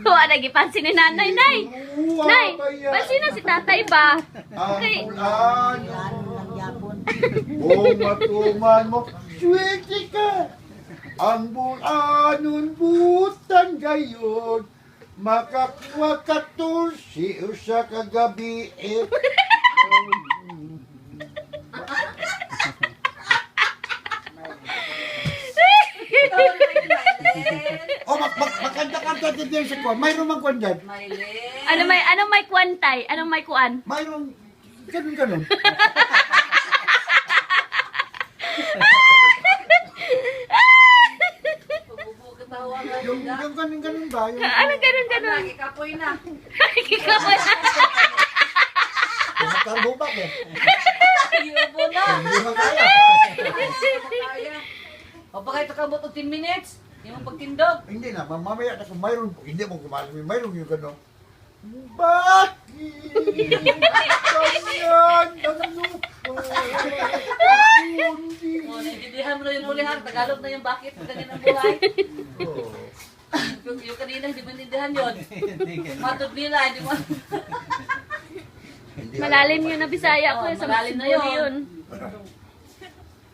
Wa nagipansin ni nanay, nay. Nay, pansin na si tatay ba? Okay. Bumatuman mo, sweetie ka. Ang bulanon butan gayon. Makakuha ka tulsi usa kagabi Oh, makanta-kanta din sa kuwan. Mayroon mang kuwan dyan. Anong may kuantay? Anong may kuan? Mayroon, ganun. Yung ganun ba? Yung Anong ganun? Kapoy na. Kikapoy na. nakarbubak eh. Yubo na. Hindi makaya. O baka ito kabot 10 minutes. Hindi mo pagtindog. Hindi na, mamaya na kung mayroon, hindi mo kumalim, mayroon yung gano'n. Bakit? Ganyan, ano po? Kundi. O, naiintindihan mo na yung ulihan. Tagalog na yung bakit. Ganyan ang buhay. Yung kanina, hindi mo intindihan yun. Matod nila, hindi mo. Malalim yun na Bisaya ko. Oh, Sa malalim na Cebu yun. yun.